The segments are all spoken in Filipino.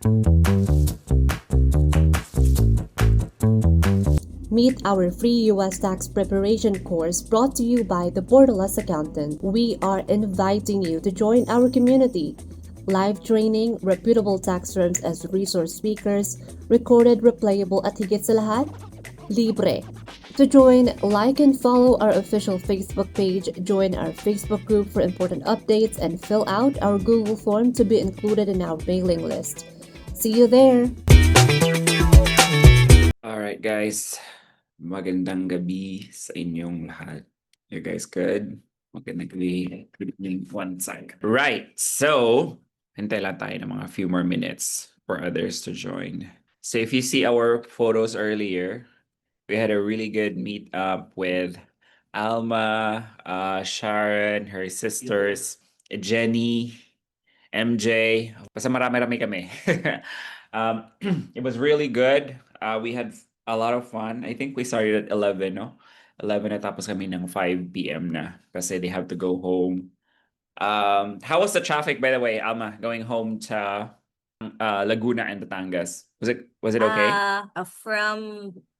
Meet our free US tax preparation course brought to you by the Borderless Accountant. We are inviting you to join our community. Live training, reputable tax firms as resource speakers, recorded replayable at higit sa lahat, libre. To join, like and follow our official Facebook page, join our Facebook group for important updates, and fill out our Google form to be included in our mailing list. See you there! Alright guys, magandang gabi sa inyong lahat. You guys good? Magandang gabi. Good evening, one sec. Right, so hintay lang tayo ng mga few more minutes for others to join. So if you see our photos earlier, we had a really good meet up with Alma, Sharon, her sisters, Jenny, MJ. Basta marami-rami kami. It was really good. We had a lot of fun. I think we started at 11, no? 11 na tapos kami ng 5 p.m. na kasi they have to go home. How was the traffic, by the way, Alma, going home to Laguna and Batangas? Was it okay?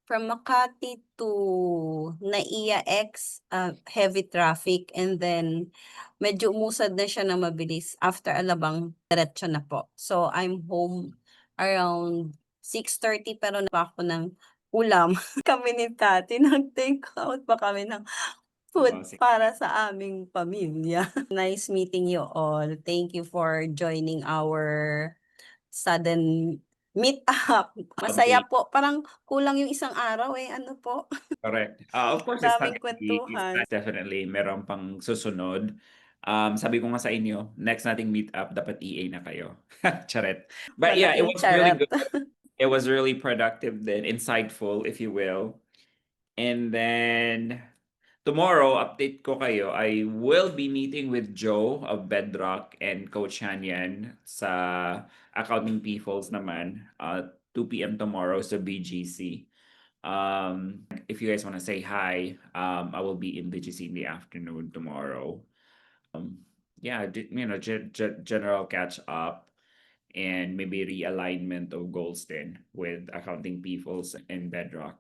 From Makati to Naiya X, heavy traffic, and then medyo umusad na siya na mabilis. After Alabang, diretso na po. So I'm home around 6:30 pero pa ako ng ulam. Kami ni Tati, nag-take out pa kami ng food Sige. para sa aming pamilya. Nice meeting you all. Thank you for joining our sudden meet up. Masaya po. Parang kulang yung isang araw eh. Ano po? Correct. Of course, it's not Daming gonna be, it's kwentuhan. not definitely meron pang susunod. Sabi ko nga sa inyo, next nating meet up, dapat EA na kayo. Charet. But yeah, it Malaking was really charot. good. It was really productive then, insightful, if you will. And then, tomorrow, update ko kayo, I will be meeting with Joe of Bedrock and Coach Hanyan sa Accounting Peoples naman, 2 p.m. tomorrow sa BGC. If you guys want to say hi, I will be in BGC in the afternoon tomorrow. Yeah, general catch up and maybe realignment of goals then with Accounting Peoples and Bedrock.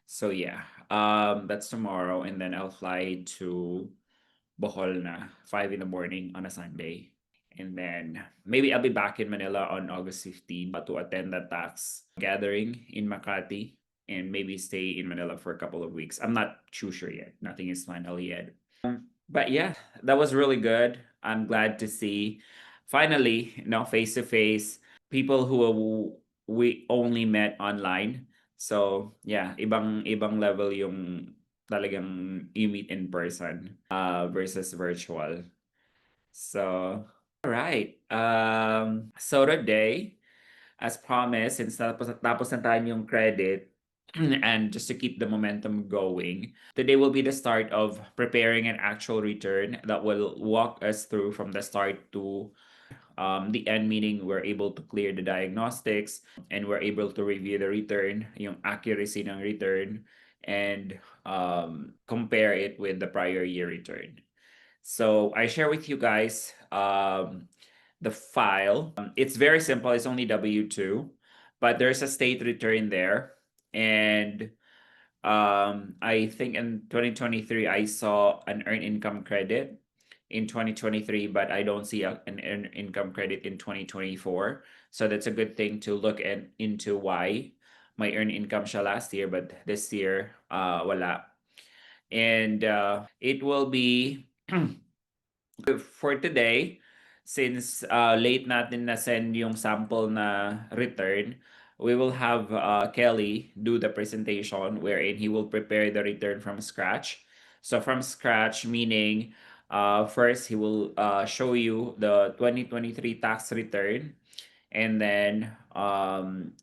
So yeah, that's tomorrow, and then I'll fly to Bohol na 5 in the morning on a Sunday. And then maybe I'll be back in Manila on August 15 to attend the tax gathering in Makati and maybe stay in Manila for a couple of weeks. I'm not too sure yet. Nothing is final yet. But yeah, that was really good. I'm glad to see finally, face to face people who we only met online. So, yeah, ibang level yung talagang you meet in person versus virtual. So, all right. So today, as promised, since tapos na tayo yung credit, and just to keep the momentum going, today will be the start of preparing an actual return that will walk us through from the start to the end, meaning we're able to clear the diagnostics and we're able to review the return, yung accuracy ng return, and compare it with the prior year return. So I share with you guys the file. It's very simple. It's only W2, but there's a state return there. And I think in 2023, I saw an earned income credit in 2023, but I don't see an earned income credit in 2024. So that's a good thing to look into why my earned income siya last year, but this year, wala. And it will be for today, since late natin na-send yung sample na return, we will have Kelly do the presentation wherein he will prepare the return from scratch. So from scratch, meaning first he will show you the 2023 tax return and then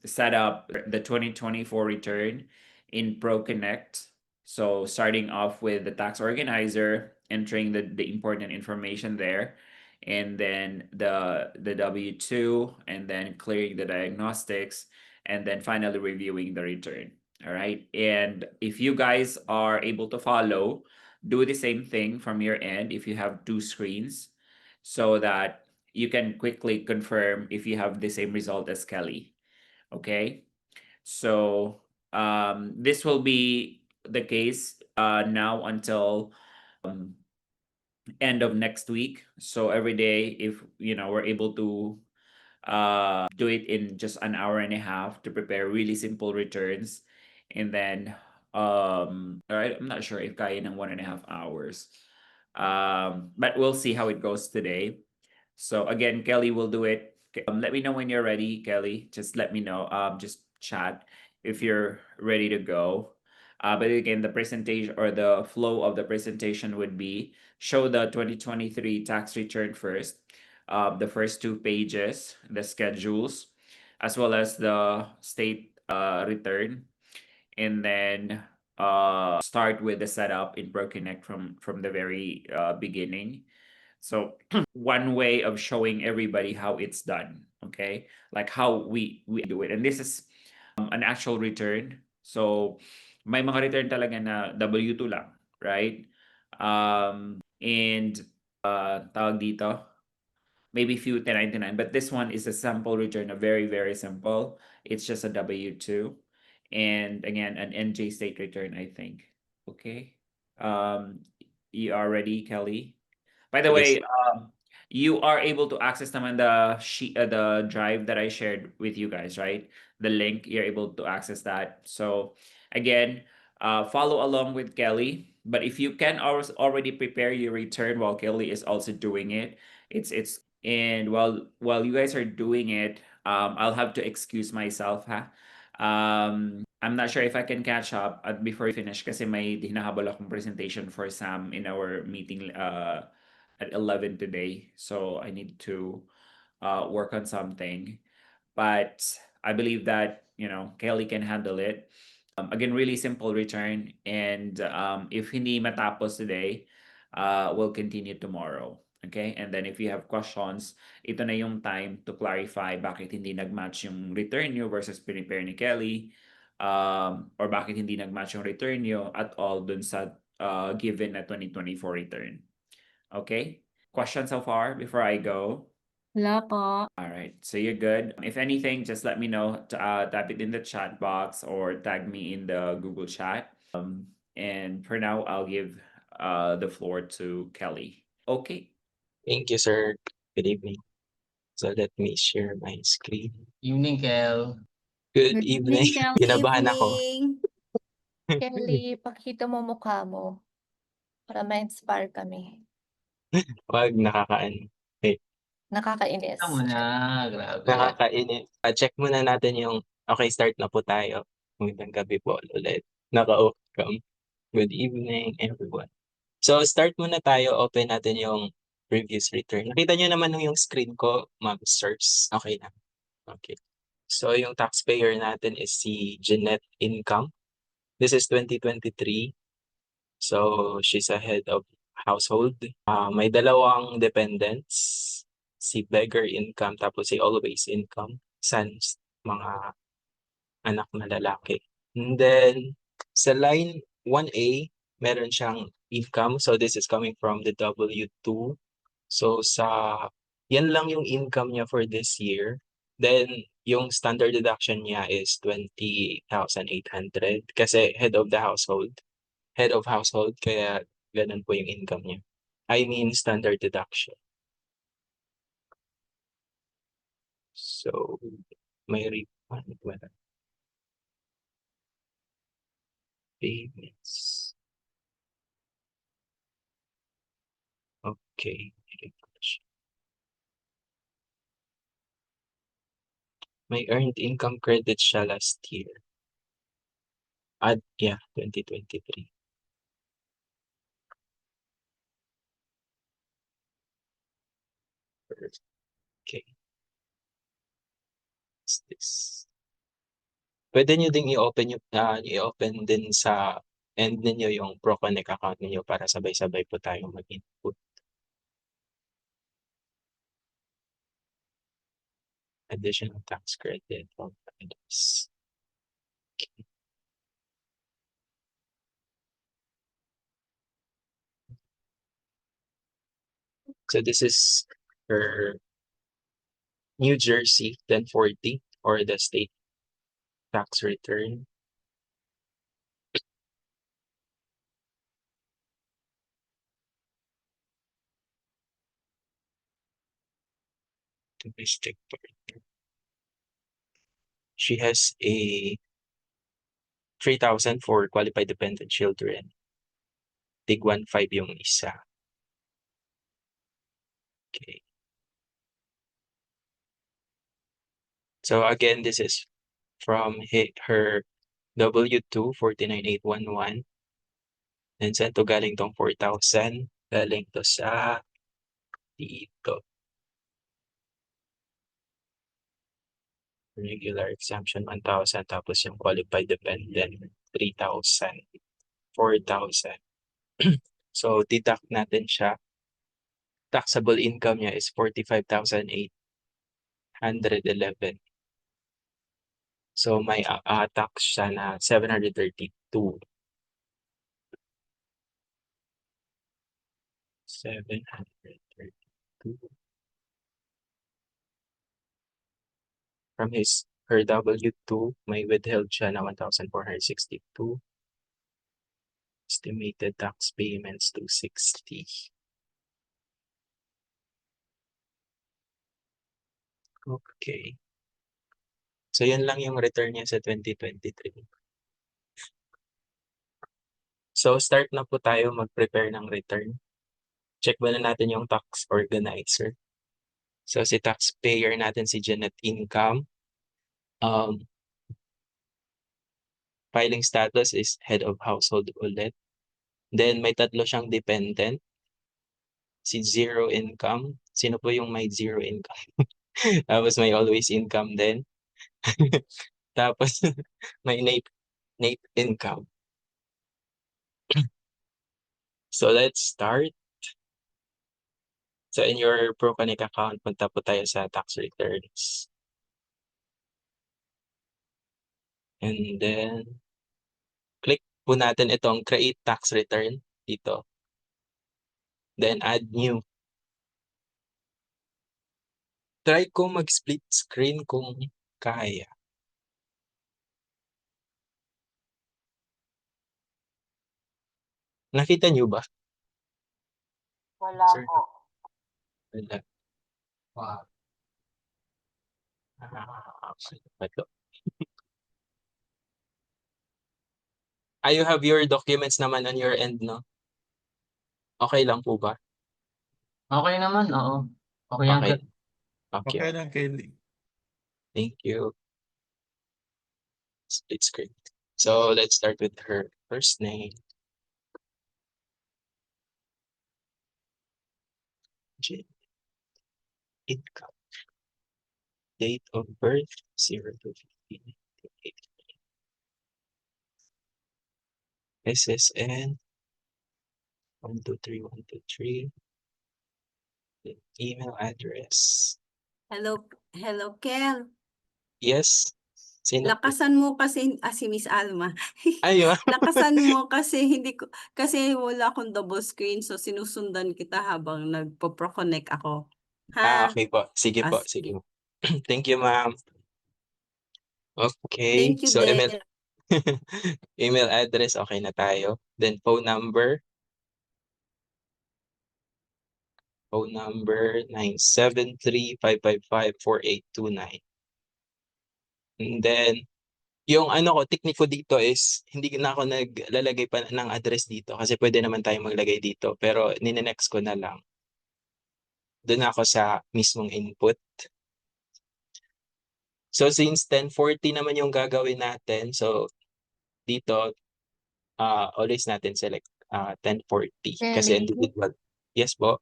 set up the 2024 return in ProConnect. So starting off with the tax organizer, entering the important information there, and then the W2, and then clearing the diagnostics, and then finally reviewing the return. All right. And if you guys are able to follow, do the same thing from your end if you have two screens so that you can quickly confirm if you have the same result as Kelly. Okay? So this will be the case now until end of next week. So every day, if we're able to do it in just an hour and a half to prepare really simple returns, and then all right, I'm not sure if kaya ng 1.5 hours. But we'll see how it goes today. So again, Kelly will do it. Let me know when you're ready, Kelly. Just let me know. Just chat if you're ready to go. But again, the presentation or the flow of the presentation would be show the 2023 tax return first, the first 2 pages, the schedules, as well as the state return, and then start with the setup in ProConnect from the very beginning. So one way of showing everybody how it's done, okay? Like how we do it. And this is an actual return. So may mga return talaga na W2 lang, right? And tawag dito, maybe few 1099, but this one is a sample return, a very, very simple. It's just a W2. And again, an NJ state return, I think. Okay. You are ready, Kelly? By the Yes. way, you are able to access naman the sheet, the drive that I shared with you guys, right? The link, you're able to access that. So again, follow along with Kelly. But if you can already prepare your return while Kelly is also doing it, it's and while you guys are doing it, I'll have to excuse myself, ha. I'm not sure if I can catch up before we finish kasi may hinahabol akong presentation for Sam in our meeting at 11 today. So I need to work on something. But I believe that, Kelly can handle it. Again, really simple return. And if hindi matapos today, we'll continue tomorrow. Okay? And then if you have questions, ito na yung time to clarify bakit hindi nag-match yung return nyo versus prepare ni Kelly. Or bakit hindi nag-match yung return nyo at all dun sa given na 2024 return. Okay? Questions so far before I go? Wala po. All right, so you're good. If anything, just let me know. Type it in the chat box or tag me in the Google chat. And for now, I'll give the floor to Kelly. Okay. Thank you, sir. Good evening. So let me share my screen. Evening, Kel. Good Good evening. evening, Kel. Kinabahan ako. Evening. Kelly, pakita mo mukha mo para ma-inspire kami. Wag nakakaano. Nakakainis. Tama na, grabe. Nakakainit. Check muna natin yung okay, start na po tayo. Magandang gabi po ulit. Naka-welcome. Good evening, everyone. So start muna tayo. Open natin yung previous return. Nakita nyo naman yung screen ko, ma'am, sirs. Okay na. Okay. So yung taxpayer natin is si Jeanette Income. This is 2023. So she's a head of household. May dalawang dependents. Si Beggar Income tapos si Always Income. Sons, mga anak na lalaki. And then sa line 1A, meron siyang income. So this is coming from the W2. So yan lang yung income niya for this year. Then yung standard deduction niya is 20,800 kasi head of household, kaya ganun po yung income niya. I mean standard deduction. So may refund, wala. Payments. Okay. May earned income credit siya last year. Yeah, 2023. Okay. What's this? Pwede nyo ding i-open din sa end ninyo yung ProConnect account ninyo para sabay-sabay po tayong mag-input. Additional tax credit from others. Okay. So this is her New Jersey, 1040, or the state tax return. Domestic partner. She has a 3,000 for qualified dependent children. Tig 1,500 yung isa. Okay. So again, this is from her W2, 49,811. And saan to galing tong 4,000? Galing to sa dito. Regular exemption 1,000, tapos yung qualified dependent 3,000, 4,000. So deduct natin siya. Taxable income niya is 45,811. So may tax siya na 732. 732. From her W2, may withheld siya na 1,462. Estimated tax payments 260. Okay. So yun lang yung return niya sa 2023. So start na po tayo mag-prepare ng return. Check muna natin yung tax organizer. So si taxpayer natin si Janet Income. Filing status is head of household ulit. Then may tatlo siyang dependent. Si zero income. Sino po yung may zero income? Tapos may always income din. Tapos may NAPE income. So let's start. So in your ProConnect account, punta po tayo sa tax returns. And then, click po natin itong create tax return dito. Then add new. Try ko mag-split screen kung kaya. Nakita niyo ba? Wala Sir? po. Wala. Wow. Ito. You have your documents naman on your end, no? Okay lang po ba? Okay naman, oo. Okay yan. Okay. Okay. Okay lang, Kelly. Thank you. Split screen. So let's start with her first name. Jen. Income. Date of birth 0-15. SSN 123 123. Email address. Hello, Kel. Yes. Sino po? Lakasan mo kasi si Miss Alma. Ayun. Lakasan mo kasi kasi wala akong double screen, so sinusundan kita habang nagpo-proconnect ako. Okay po. Sige po. Sige. Sige. Thank you, ma'am. Okay. Thank you So din. email address, okay na tayo. Then phone number. Phone number 973-555-4829. And then, yung technique ko dito is, hindi na ako naglalagay pa ng address dito kasi pwede naman tayong maglagay dito. Pero ninenext ko na lang. Doon ako sa mismong input. So since 1040 naman yung gagawin natin, so dito, always natin select 1040 kasi Kelly? individual. Yes po.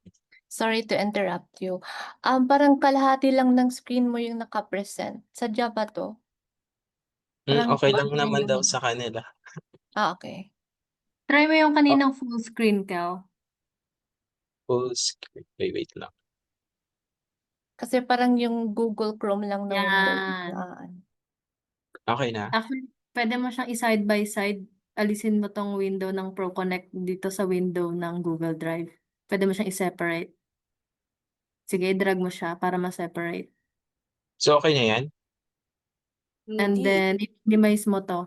Sorry to interrupt you. Parang kalahati lang ng screen mo yung naka-present. Sadya ba to? Parang Okay lang konti naman daw yung- sa kanila. Okay. Try mo yung kaninang full screen, Kel. Full screen. Wait lang. Kasi parang yung Google Chrome lang na window. Yan. Okay na? Actually, pwede mo siyang i-side by side. Alisin mo tong window ng ProConnect dito sa window ng Google Drive. Pwede mo siyang i-separate. Sige, i-drag mo siya para ma-separate. So, okay na yan? And Hindi. then, i-minimize mo to.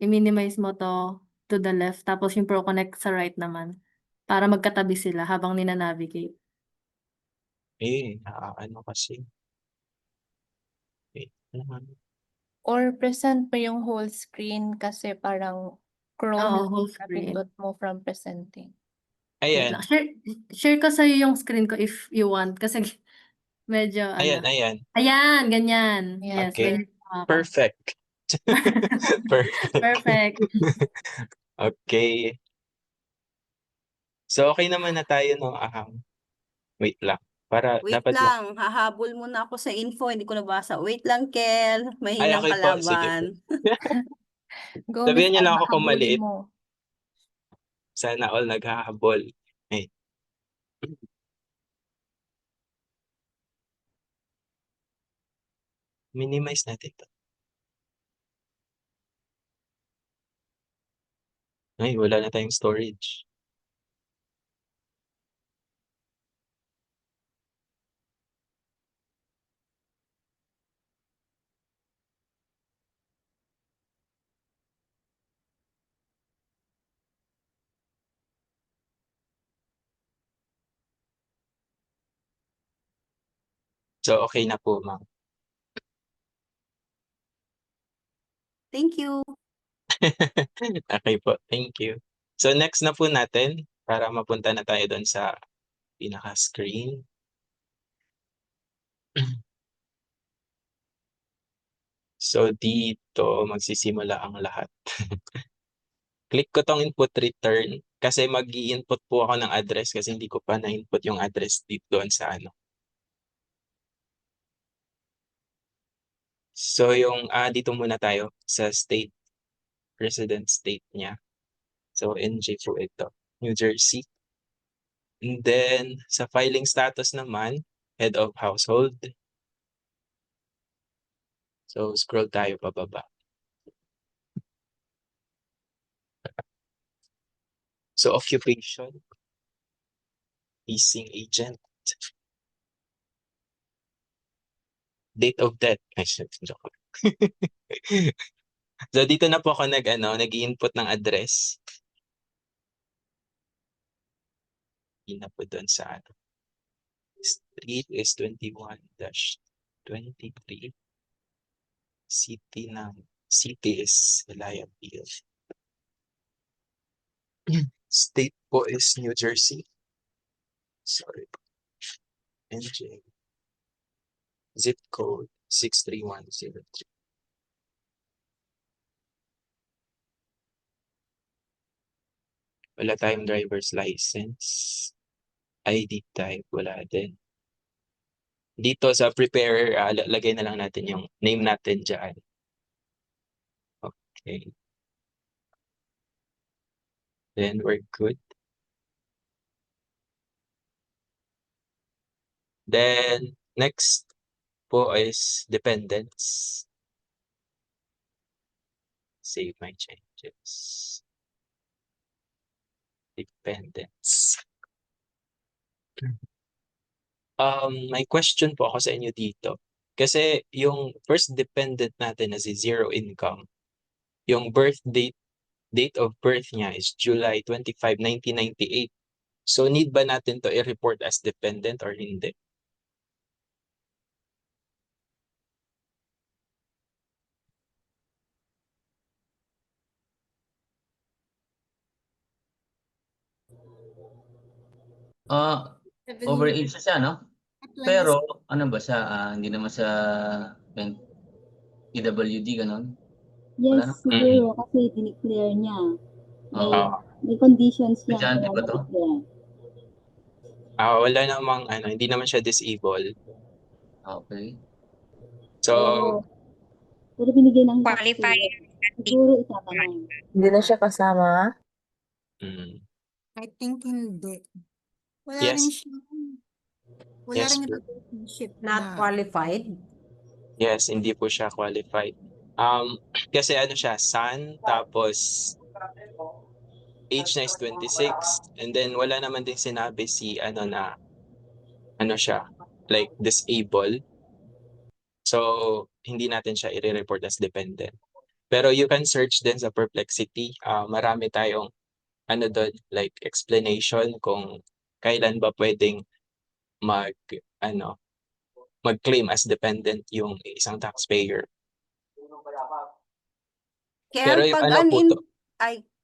I-minimize mo to to the left. Tapos yung ProConnect sa right naman. Para magkatabi sila habang nina-navigate. Ano kasi. Wait naman. Or present mo yung whole screen kasi parang Chrome Oo, lang whole yung screen. napindot mo from presenting. Wait Ayan, lang. Share ko sa'yo yung screen ko if you want. Kasi medyo ayan, ano. ayan. Ayan, ganyan. Ayan, Yes, Okay. ganyan ka. Perfect. Perfect. Perfect. Okay. So, okay naman na tayo, no? Wait lang. Para Wait dapat lang, hahabol muna ako sa info, hindi ko nabasa. Wait lang, Kel. Ay, Mahinang okay po. Sige po. kalaban. Go, Miss Sabihan niyo lang Alma, ako kung habulin maliit. mo. Sana all naghahabol. Ay. Minimize natin to. Ay, wala na tayong storage. So, okay na po, ma'am. Thank you. Okay po. Thank you. So, next na po natin para mapunta na tayo doon sa pinaka-screen. So, dito magsisimula ang lahat. Click ko tong input return kasi mag-i-input po ako ng address kasi hindi ko pa na-input yung address dito doon sa ano. So, yung dito muna tayo sa state, resident state niya. So, NJ po ito, New Jersey. And then, sa filing status naman, head of household. So, scroll tayo pababa. So, occupation, leasing agent. Date of death. Ay, shit, joke lang. So, dito na po ako nag-i-input ng address. Hindi na po doon sa ano. Street is 21-23. City is Eliabil. State po is New Jersey. Sorry. NJ. Zip code 63103. Wala tayong driver's license. ID type, wala din. Dito sa prepare, lagay na lang natin yung name natin dyan. Okay. Then we're good. Then next po is dependents. Save my changes. Dependents. May question po ako sa inyo dito. Kasi yung first dependent natin na si zero income, yung date of birth niya is July 25, 1998. So need ba natin to i-report as dependent or hindi? Overage siya, no? Pero, ano ba siya, hindi naman siya PWD, ganon? Wala Yes, na. siguro kasi dineclare niya. May, Oo. may conditions yan Estudyante kaya ba to? na-declare. Wala namang hindi naman siya disabled. Okay. So, Pero binigyan ng Qualified. siguro itatanong. Hindi na siya kasama? mm, I think hindi. Wala Yes. rin siya. Wala Yes rin po. relationship Not na. qualified. yes, hindi po siya qualified. Kasi siya, son, tapos age na is 26, and then wala naman din sinabi si siya, like disabled. So, hindi natin siya i-report as dependent. Pero you can search din sa Perplexity. Marami tayong doon, like explanation kung kailan ba pwedeng mag mag-claim as dependent yung isang taxpayer. Pero Kel, yung pag po to,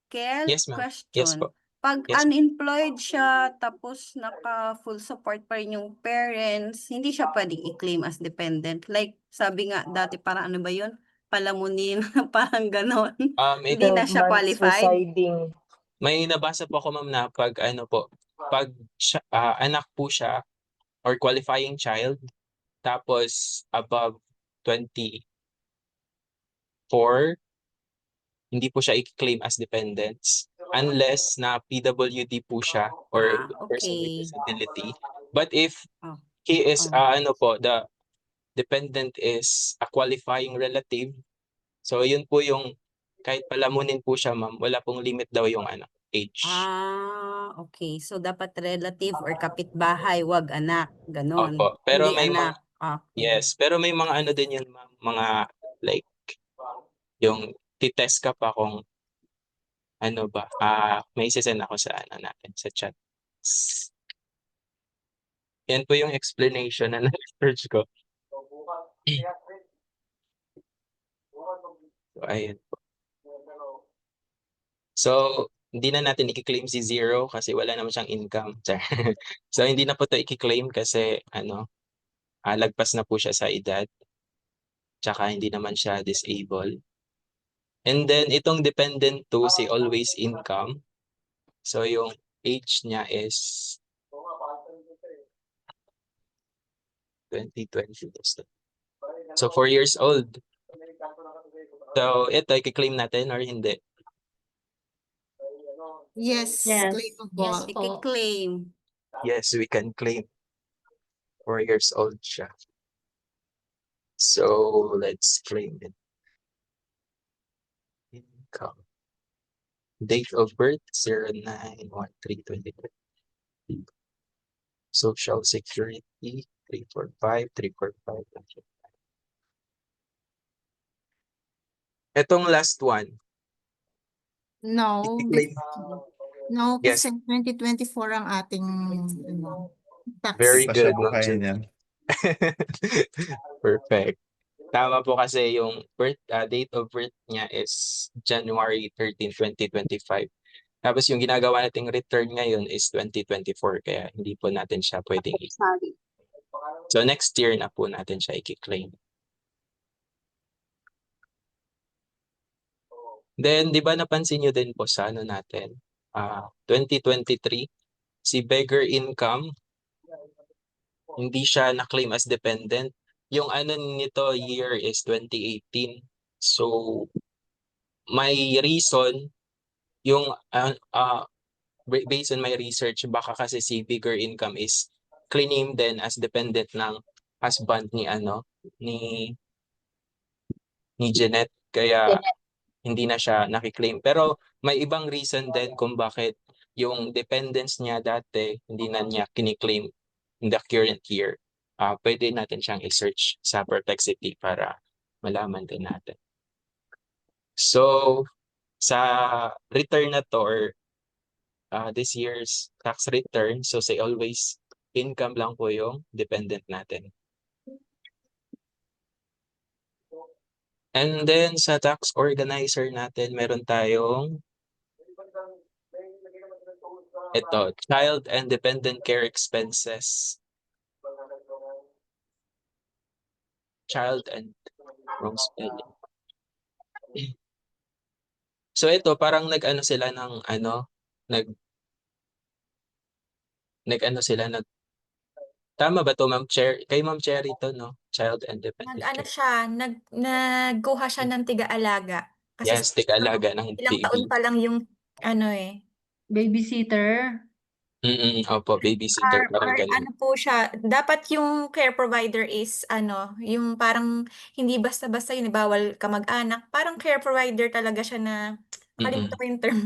Kel, yes ma'am, yes po, question. Pag yes. unemployed siya tapos naka full support pa rin yung parents, hindi siya pwedeng i-claim as dependent. Like sabi nga dati parang ano ba yun? Palamunin, parang ganon. Hindi na 12 siya months qualified. residing. May nabasa po ako ma'am na pag pag anak po siya or qualifying child, tapos above 24, hindi po siya i-claim as dependents unless na PWD po siya or person with Okay. disability. But if Oh, he is oh. the dependent is a qualifying relative, so yun po yung kahit palamunin po siya ma'am, wala pong limit daw yung age. Okay. So dapat relative or kapitbahay, wag anak, ganon. Opo. Pero Hindi may anak. Okay. yes, pero may mga din yun ma'am, mga like yung titest ka pa kung may isesend ako sa natin sa chat. Yan po yung explanation na na-research ko. So, ayun po. So, hindi na natin i-claim si Zero kasi wala naman siyang income. So, hindi na po ito i-claim kasi lagpas na po siya sa edad. Tsaka hindi naman siya disabled. And then, itong dependent to si always income. So, yung age niya is 2020. So, 4 years old. So, ito, i-claim natin or hindi? Yes, Yes. claimable. Yes po. I-claim. Yes, we can claim. 4 years old siya. So, let's claim it. Income. Date of birth, 09/13/2020. Social Security, 345, 345. Etong last one. No, I-claim. no, Yes. kasi 2024 ang ating tax. Very Pasya good, po Ma'am kayo Jen. niyan. Perfect. Tama po kasi yung date of birth niya is January 13, 2025. Tapos yung ginagawa nating return ngayon is 2024 kaya hindi po natin siya pwedeng Sorry. So next year na po natin siya i-claim. Then, di ba napansin nyo din po sa natin, 2023, si beggar income, hindi siya na-claim as dependent. Yung nito year is 2018. So, may reason, yung based on my research, baka kasi si bigger income is claim din as dependent ng husband ni ni Jeanette. Kaya hindi na siya nakiklaim. Pero may ibang reason din kung bakit yung dependence niya dati hindi na niya kiniklaim in the current year. Pwede natin siyang i-search sa Perplexity para malaman din natin. So, sa return na to or this year's tax return, so say always income lang po yung dependent natin. And then sa tax organizer natin, meron tayong ito, child and dependent care expenses. Child and wrong spelling. So ito parang nag-ano sila ng tama ba to Ma'am Chair? Kay Ma'am Cherry to, no? Child and dependent Nag-ano care. siya, nagkuha siya ng tiga-alaga. Kasi Yes, tig-alaga ng ilang taon baby. pa lang yung Babysitter. Opo, babysitter, parang ganun. ano po siya, dapat yung care provider is yung parang hindi basta-basta yun, bawal ka mag-anak. Parang care provider talaga siya na, nakalimutan ko yung term.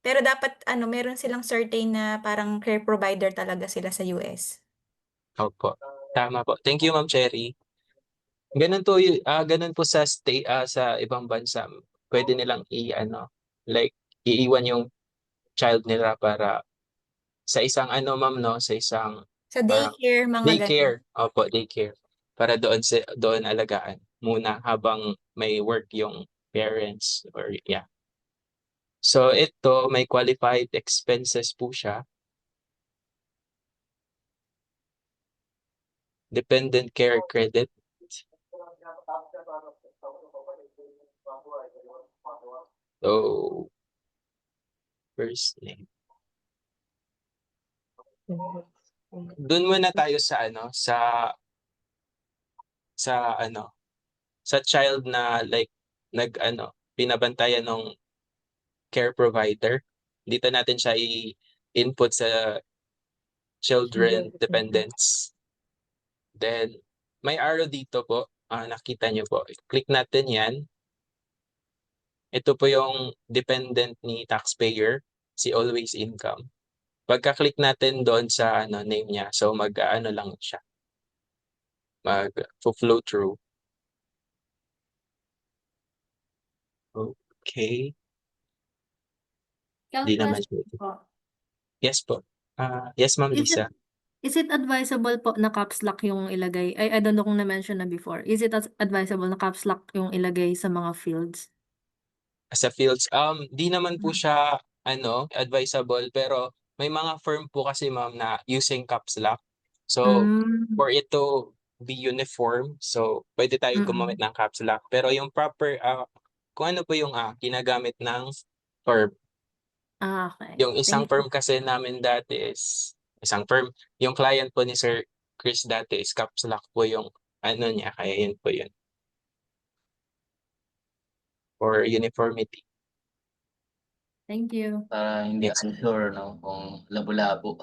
Pero dapat meron silang certain na parang care provider talaga sila sa US. Opo, tama po. Thank you Ma'am Cherry. Ganun po sa sa ibang bansa. Pwede nilang like iiwan yung child nila para sa isang ma'am, no, sa isang Sa parang daycare, mga ganun. daycare. Opo, daycare. Para doon alagaan muna habang may work yung parents or yeah. So ito, may qualified expenses po siya. Dependent care credit. So, first name. Doon muna tayo sa sa child na like binabantayan ng care provider. Dito natin siya i-input sa children dependents. Then, may arrow dito po. Nakita niyo po. Click natin yan. Ito po yung dependent ni taxpayer, si Always Income. Pagka-click natin doon sa name niya, so lang siya. Mag-flow through. Okay. Di naman siya. Po. Yes po. Yes, Ma'am Lisa. Is it advisable po na caps lock yung ilagay? I don't know kung na-mention na before. Is it advisable na caps lock yung ilagay sa mga fields? Sa fields, di naman po siya advisable, pero may mga firm po kasi, ma'am, na using caps lock. So, for it to be uniform, so pwede tayong gumamit ng caps lock. Pero yung proper, kung ano po yung ginagamit ng firm. Okay. Yung isang Thank you. firm kasi namin dati is, yung client po ni Sir Chris dati is caps lock po yung niya, kaya yun po yun. For uniformity. Thank you. Para hindi unsure, no, kung labo-labo.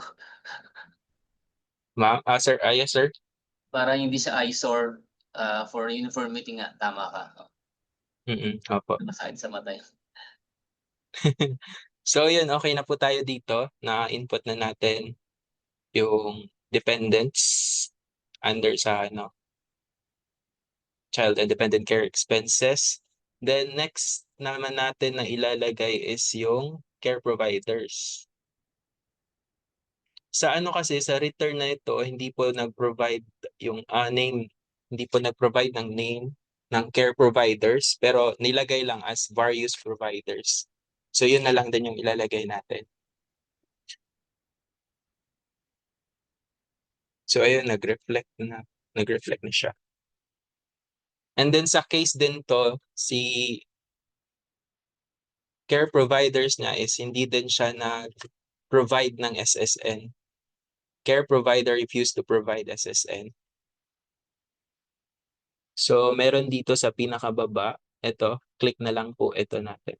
Ma'am, sir, yes, sir. Para hindi sa eyesore, for uniformity nga, tama ka. Opo. Masakit sa mata yun. So yun, okay na po tayo dito. Na-input na natin yung dependents under sa child and dependent care expenses. Then next naman natin na ilalagay is yung care providers. Sa kasi sa return na ito, hindi po nag-provide yung name, hindi po nag-provide ng name ng care providers, pero nilagay lang as various providers. So yun na lang din yung ilalagay natin. So ayun, nag-reflect na siya. And then sa case din to, si care providers niya is hindi din siya nag-provide ng SSN. Care provider refused to provide SSN. So meron dito sa pinakababa, ito, click na lang po ito natin.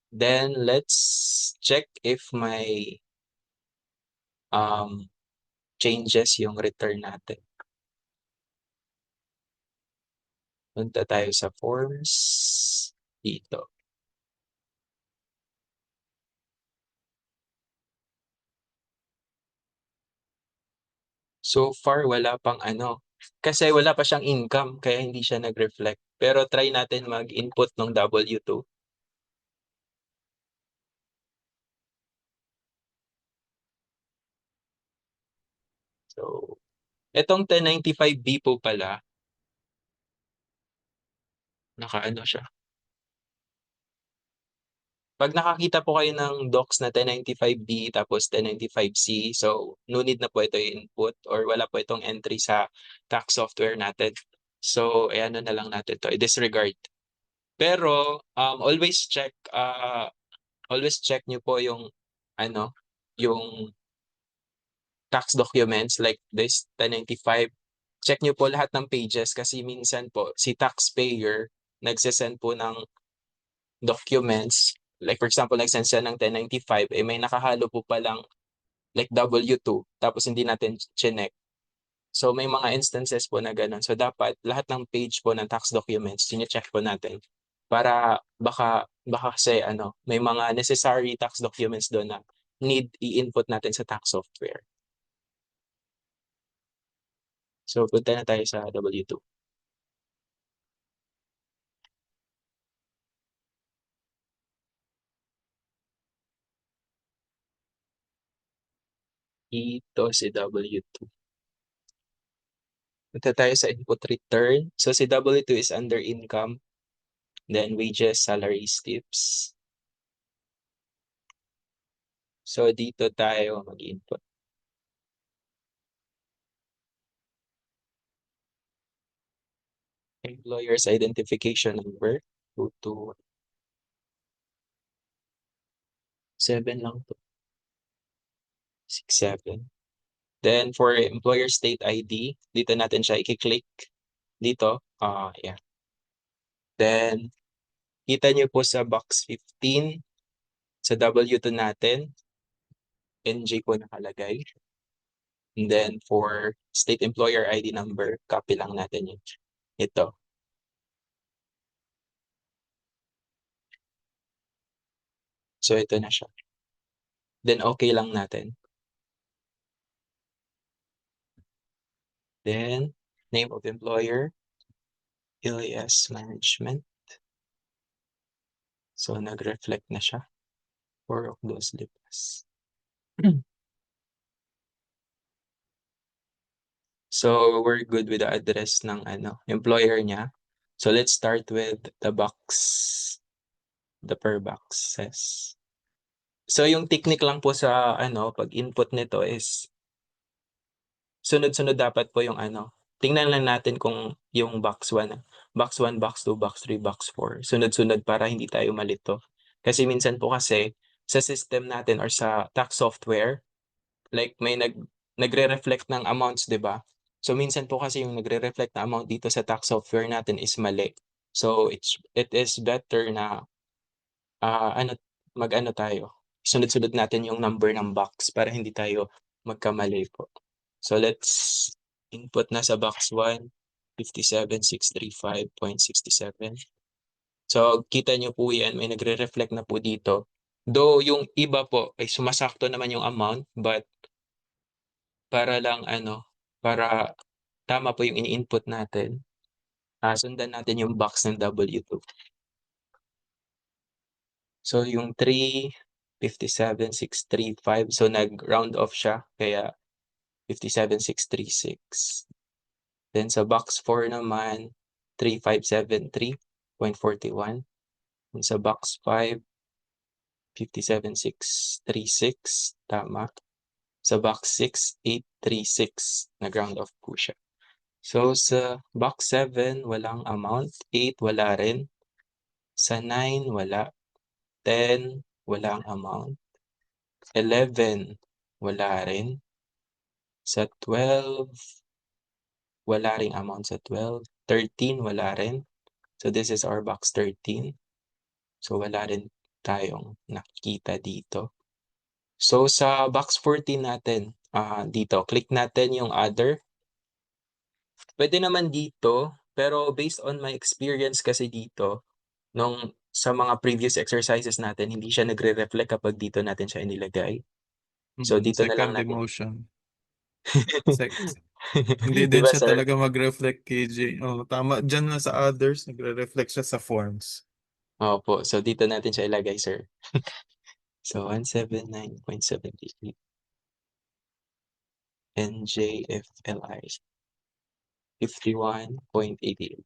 Then let's check if may changes yung return natin. Punta tayo sa forms dito. So far, wala pang kasi wala pa siyang income, kaya hindi siya nag-reflect. Pero try natin mag-input ng W2. So, itong 1095B po pala, siya. Pag nakakita po kayo ng docs na 1095B tapos 1095C, so no need na po ito i-input or wala po itong entry sa tax software natin. So, na lang natin to, i-disregard. Pero always check nyo po yung yung tax documents like this 1095. Check nyo po lahat ng pages kasi minsan po si taxpayer nagsesend po ng documents. Like for example, nagsend siya ng 1095, may nakahalo po palang like W2 tapos hindi natin chinek. So may mga instances po na ganun. So dapat lahat ng page po ng tax documents chine-check po natin para baka kasi may mga necessary tax documents doon na need i-input natin sa tax software. So, punta na tayo sa W2. Ito si W2. Punta tayo sa input return. So, si W2 is under income. Then, wages, salaries, tips. So, dito tayo mag-input. Employer's identification number. 7 lang to. 67. Then, for employer state ID, dito natin siya i-click. Dito. Yeah. Then, kita nyo po sa box 15, sa W2 natin, NJ po nakalagay. And then, for state employer ID number, copy lang natin yun. Ito. So, ito na siya. Then, okay lang natin. Then, name of employer, Ilias Management. So, nag-reflect na siya. 4 of those lipas. So, we're good with the address ng employer niya. So, let's start with the box, the per boxes. So, yung technique lang po sa pag-input nito is sunod-sunod dapat po yung tingnan lang natin kung yung box 1, box 1, box 2, box 3, box 4. Sunod-sunod para hindi tayo malito. Kasi minsan po kasi sa system natin or sa tax software, like may nagre-reflect ng amounts, 'di ba? So minsan po kasi yung nagre-reflect na amount dito sa tax software natin is mali. So it is better na mag-ano tayo. Sunod-sunod natin yung number ng box para hindi tayo magkamali po. So let's input na sa box 1, 57,635.67. So kita nyo po yan, may nagre-reflect na po dito. Though yung iba po ay sumasakto naman yung amount, but para lang para tama po yung ini-input natin, sundan natin yung box ng W2. So yung 357,635, so nag-round off siya, kaya 57,636. Then sa box 4 naman, 3573.41. And sa box 5, 57,636, tama. Sa box 6, 836, nag-round off po siya. So sa box 7, walang amount. 8, wala rin. Sa 9, wala. 10, walang amount. 11, wala rin. Sa 12, wala ring amount sa 12. 13, wala rin. So this is our box 13. So wala rin tayong nakikita dito. So sa box 14 natin, dito, click natin yung other. Pwede naman dito, pero based on my experience kasi dito, sa mga previous exercises natin, hindi siya nagre-reflect kapag dito natin siya inilagay. So dito na lang Second natin. demotion. Hindi din Diba, siya sir? talaga mag-reflect, KJ. Oh, tama. Diyan na sa others, nagre-reflect siya sa forms. Opo. So dito natin siya ilagay, sir. So 179.78 NJFLI 51.88.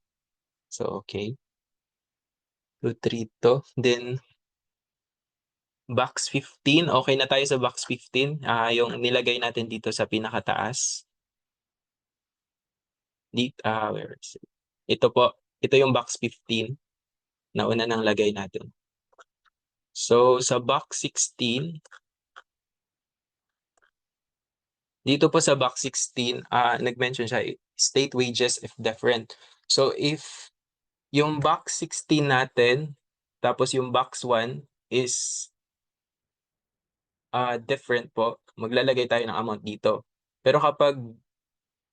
So okay. So 3 to. Then box 15. Okay na tayo sa box 15. Yung nilagay natin dito sa pinakataas. Where is it? Ito po. Ito yung box 15 na una nang lagay natin. So sa box 16, dito po sa box 16, nag-mention siya, state wages if different. So if yung box 16 natin, tapos yung box 1 is different po, maglalagay tayo ng amount dito. Pero kapag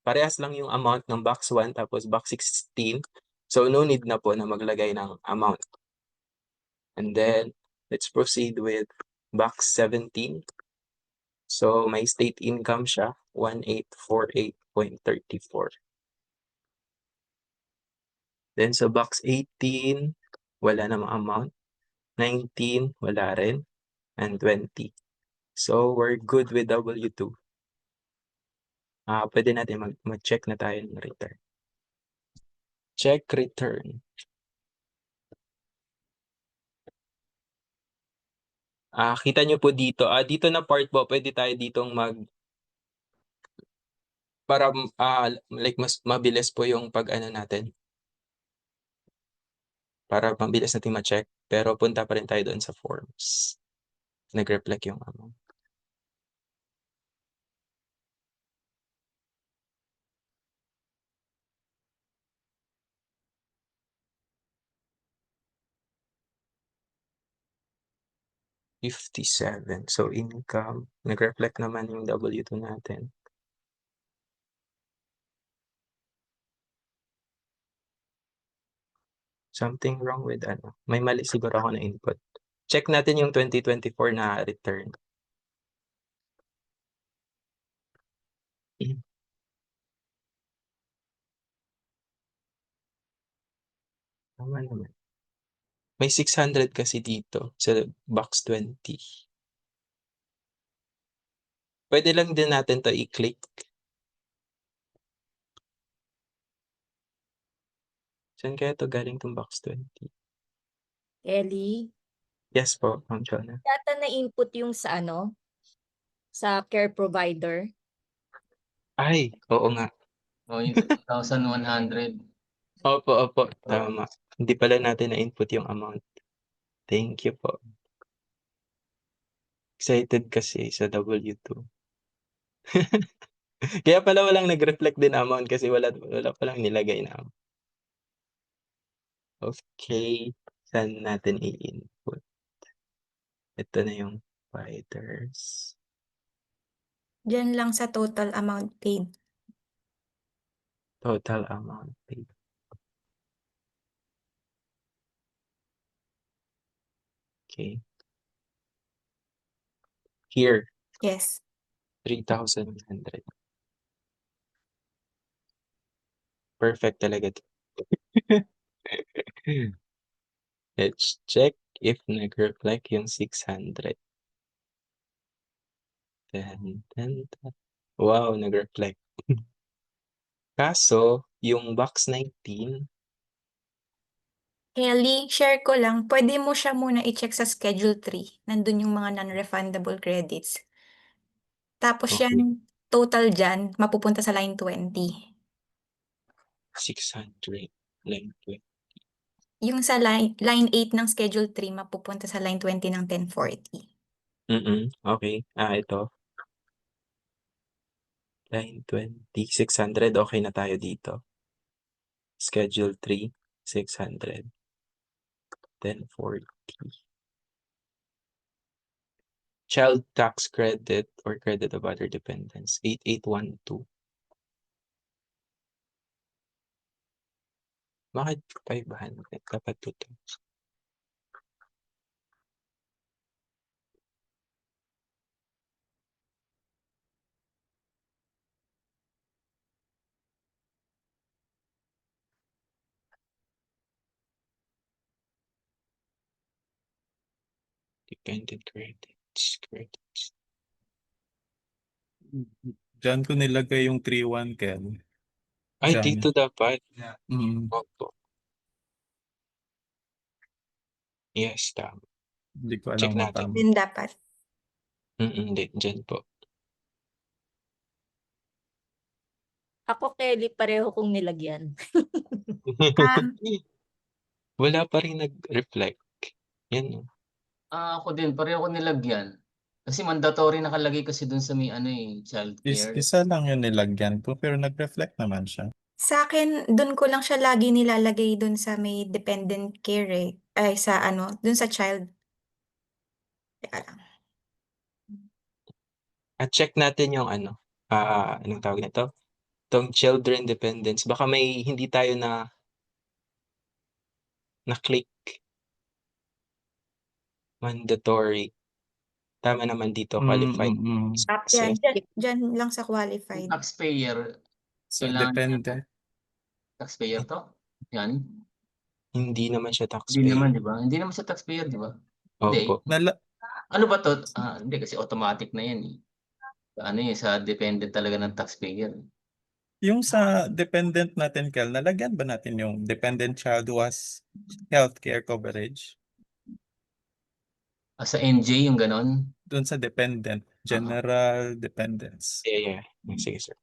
parehas lang yung amount ng box 1 tapos box 16, so no need na po na maglagay ng amount. And then, let's proceed with box 17. So may state income siya, 1848.34. Then sa box 18, wala namang amount. 19, wala rin. And 20. So we're good with W2. Pwede natin mag-check na tayo ng return. Check return. Kita nyo po dito. Dito na part po, pwede tayo ditong para like mas mabilis po yung pag-ano natin. Para mabilis natin ma-check. Pero punta pa rin tayo doon sa forms. Nag-reflect yung amount. $57. So income, nag-reflect naman yung W2 natin. Something wrong with ano. May mali siguro ako na input. Check natin yung 2024 na return. Tama naman. May 600 kasi dito sa box 20. Pwede lang din natin to i-click. Saan kaya to galing tong box 20? Ellie, Yes po, Ma'am Jonah. yata na-input yung sa sa care provider. Ay, oo nga. O yung 2,100. Opo, tama. Hindi pala natin na-input yung amount. Thank you po. Excited kasi sa W2. Kaya pala walang nag-reflect din amount kasi wala palang nilagay na amount. Okay, saan natin i-input? Ito na yung providers. Diyan lang sa total amount paid. Total amount paid. Okay. Here, Yes. 3,100. Perfect talaga to. Let's check if nag-reflect yung 600. Wow, nag-reflect. Kaso, yung box 19, Kelly, share ko lang, pwede mo siya muna i-check sa Schedule 3. Nandun yung mga non-refundable credits. Tapos Okay. yan, total dyan, mapupunta sa line 20. 600. Line 20. Yung sa line 8 ng Schedule 3, mapupunta sa line 20 ng 1040. Okay. Ito. Line 20. 600. Okay na tayo dito. Schedule 3. 600. 1040. Child tax credit or credit of other dependents. 8812. Bakit 500? Dapat 2,000. Dependent credits. Diyan ko nilagay yung 3-1, Ken. Ay, Diyan. dito dapat. Mm. Opo. Yes, tama. Hindi ko alam Check kung natin. tama. Din dapat. Hindi, dyan po. Ako, Kelly, pareho kong nilagyan. Wala pa rin nag-reflect. Yan, no? Ako din, pareho ko nilagyan. Kasi mandatory nakalagay kasi dun sa may child care. Isa lang yung nilagyan ko, pero nag-reflect naman siya. Sa akin, dun ko lang siya lagi nilalagay dun sa may dependent care eh. Ay, sa dun sa child. Teka lang. At check natin yung anong tawag nito? Itong children dependents. Baka may hindi tayo na-click. Mandatory. Tama naman dito, qualified. Yan, Access. dyan lang sa qualified. Taxpayer, So, kailangan depende. taxpayer to? Yan. Hindi naman siya Hindi taxpayer. naman, di ba? Hindi naman siya taxpayer, di ba? Hindi. Opo. Ano ba to? Hindi kasi automatic na yan eh. Ano yun, sa dependent talaga ng taxpayer. Yung sa dependent natin, Kel, nalagyan ba natin yung dependent child who has healthcare coverage? Sa NJ yung ganon? Doon sa dependent, general dependence. Yeah. Sige, sir.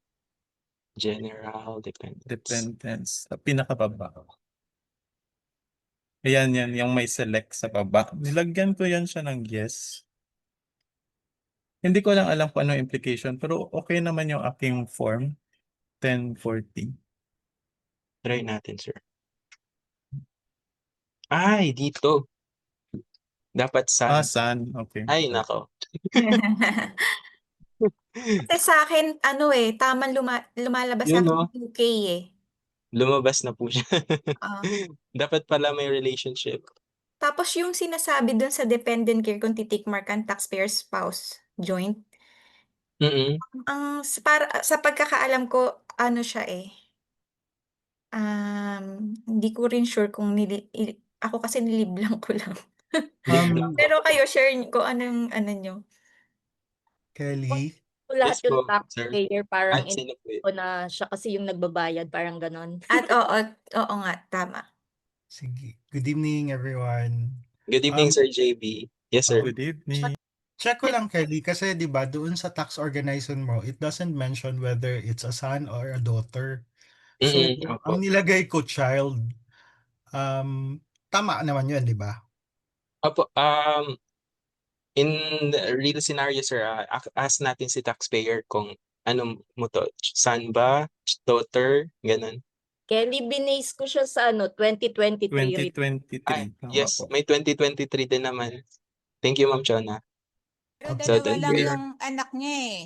General dependence. Dependence. Sa pinakababa. Ayan yan, yung may select sa baba. Nilagyan ko yan siya ng yes. Hindi ko lang alam kung ano yung implication, pero okay naman yung aking form. 1040. Try natin, sir. Ay, dito. Dapat sun. Sun. Okay. Ay, nako. Kasi sa akin, tamang lumalabas sa Yun, akin no? 2K eh. Lumabas na po siya. Ah. Dapat pala may relationship. Tapos yung sinasabi dun sa dependent care kung titik mark ang taxpayer spouse joint, para sa pagkakaalam ko, ano siya hindi ko rin sure kung ako kasi niliblang ko lang. Pero kayo, share kung anong ano nyo. Kelly? Lahat Yes yung po, sir. taxpayer parang Sino po yun? ko na siya kasi yung nagbabayad, parang ganon. At oo nga, tama. Sige. Good evening, everyone. Good evening, Sir JB. Yes, sir. Good evening. Check ko lang, Kelly, kasi di ba doon sa tax organization mo, it doesn't mention whether it's a son or a daughter. So, ang nilagay ko child, tama naman yun, di ba? Opo, in the real scenario, sir, ask natin si taxpayer kung ano mo to, son ba, daughter, ganun. Kelly, binase ko siya sa 2023. 2023. Yes, may 2023 din naman. Thank you, Ma'am Chona. Pero So, dalawa lang then, yung anak niya eh.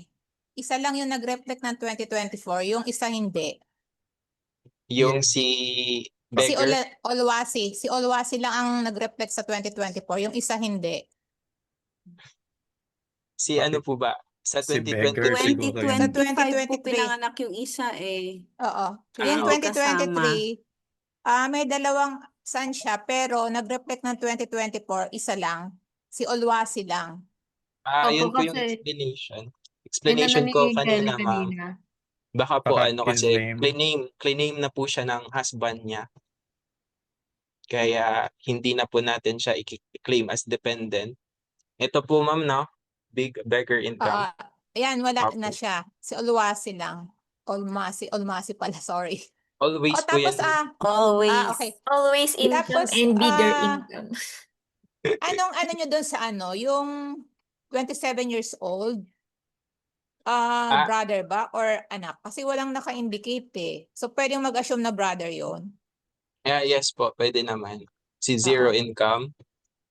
Isa lang yung nag-reflect ng 2024, yung isa hindi. yung si Si beggar, Olwasi. Si Olwasi lang ang nag-reflect sa 2024, yung isa hindi. si ano po ba? Sa Si 2023. beggar siguro yun. Sa 2023. 2025 po pinanganak yung isa Oo. Kaya Yung hindi kasama. 2023, may dalawang son siya, pero nag-reflect ng 2024, isa lang. Si Olwasi lang. Yun Opo, po yung kasi explanation. inano Explanation ni ko Kelly kanina, ma'am. kanina. Baka po Baka ano his kasi name. claim na po siya ng husband niya. Kaya hindi na po natin siya i-claim as dependent. Ito po, ma'am, no? Big beggar income. Ayan, wala Opo. na siya. Si Olwasi lang. Olmasi pala, sorry. Always po Tapos, yan. Always. okay. Always income Tapos, and bigger income. anong ano nyo doon sa yung 27 years old? Brother ba or anak? Kasi walang naka-indicate eh. So, pwedeng mag-assume na brother yon. Yes po, pwede naman. Si zero income.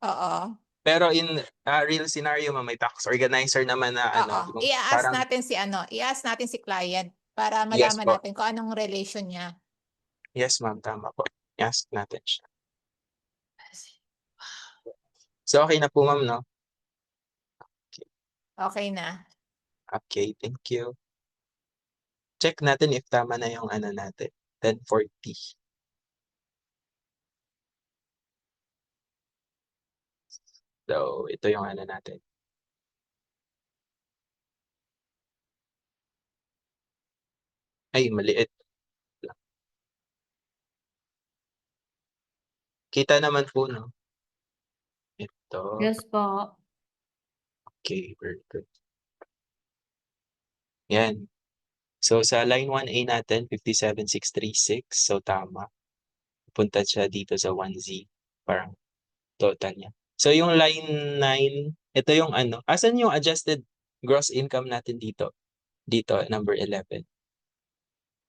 Oo. Pero in real scenario, ma'am, may tax organizer naman na Oo. yung I-ask parang natin si client para Yes malaman po. natin kung anong relation niya. Yes, ma'am, tama po. Ask natin siya. So, okay na po, ma'am, no? Okay na. Okay, thank you. Check natin if tama na yung ano natin. 1040. So, ito yung ano natin. Ay, maliit. Kita naman po, no? Ito. Yes po. Okay, very good. Yan. So, sa line 1A natin, 57,636. So, tama. Punta siya dito sa 1Z. Parang total niya. So, yung line 9, ito yung ano. Asan yung adjusted gross income natin dito? Dito, number 11.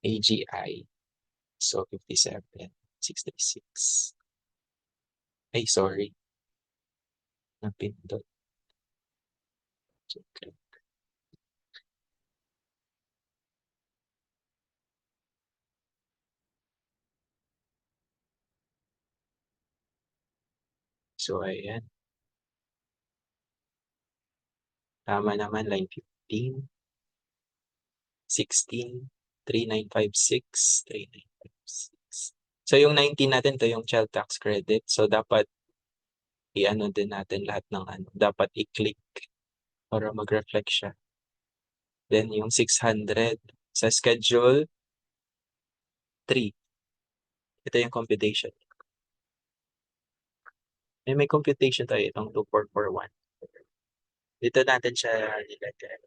AGI. So, 57,636. Ay, sorry. Napindot. Okay. So, ayan. Tama naman, line 15. 16, 3956, 3956. So yung 19 natin to yung child tax credit. So dapat i-ano din natin lahat ng ano, dapat i-click para mag-reflect siya. Then yung 600 sa schedule 3. Ito yung computation. May computation tayo itong 2441. Dito natin siya nilagay.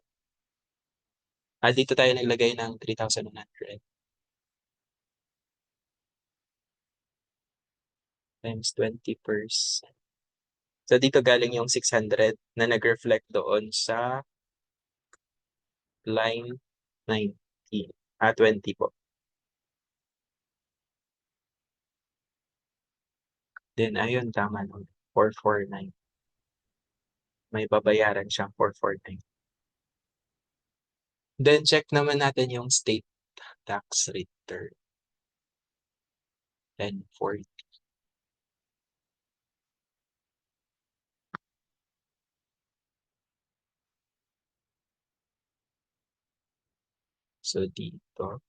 Dito tayo naglagay ng 3,100 times 20%. So dito galing yung 600 na nag-reflect doon sa line 19. 20 po. Then ayun, tama nun. 449. May babayaran siyang 449. Then check naman natin yung state tax return. 1040. So dito.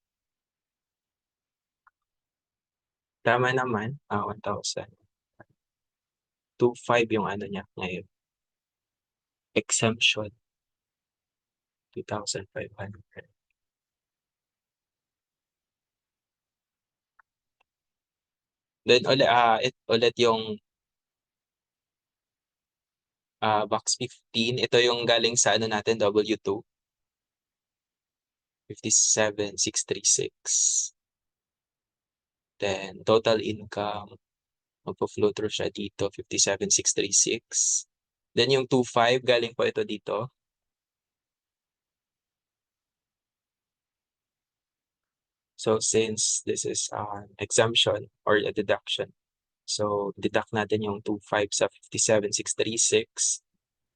Tama naman. 1,000. 2,500 yung ano niya ngayon. Exemption. 2,500. Then ulit yung box 15. Ito yung galing sa ano natin, W2. 57,636. Then total income, magpo-flow through siya dito, 57,636. Then yung 2,500 galing po ito dito. So since this is an exemption or a deduction, so deduct natin yung 2,500 sa 57,636.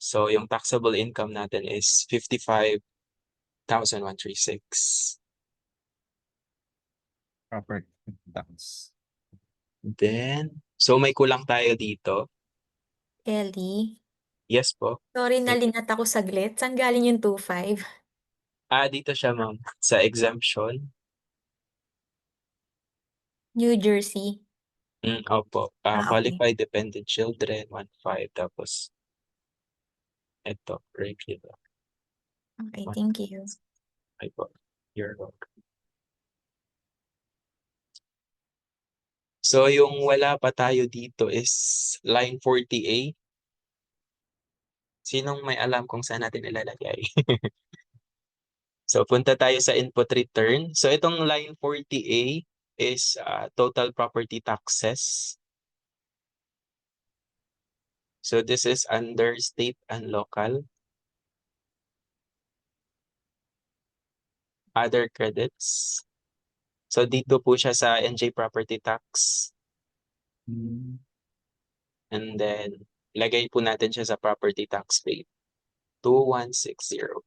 So yung taxable income natin is 55,136. Property tax. Then, so may kulang tayo dito. Ellie, Yes po. sorry nalingat ako saglit. Saan galing yung 2,500? Dito siya ma'am, sa exemption. New Jersey. Opo. Okay. Qualified dependent children, 1,500. Tapos, ito, regular. Okay, thank you. Ay po. You're welcome. So, yung wala pa tayo dito is line 40A. Sinong may alam kung saan natin ilalagay? So, punta tayo sa input return. So, itong line 40A is total property taxes. So, this is under state and local. Other credits. So, dito po siya sa NJ property tax. And then, lagay po natin siya sa property tax rate. 2160.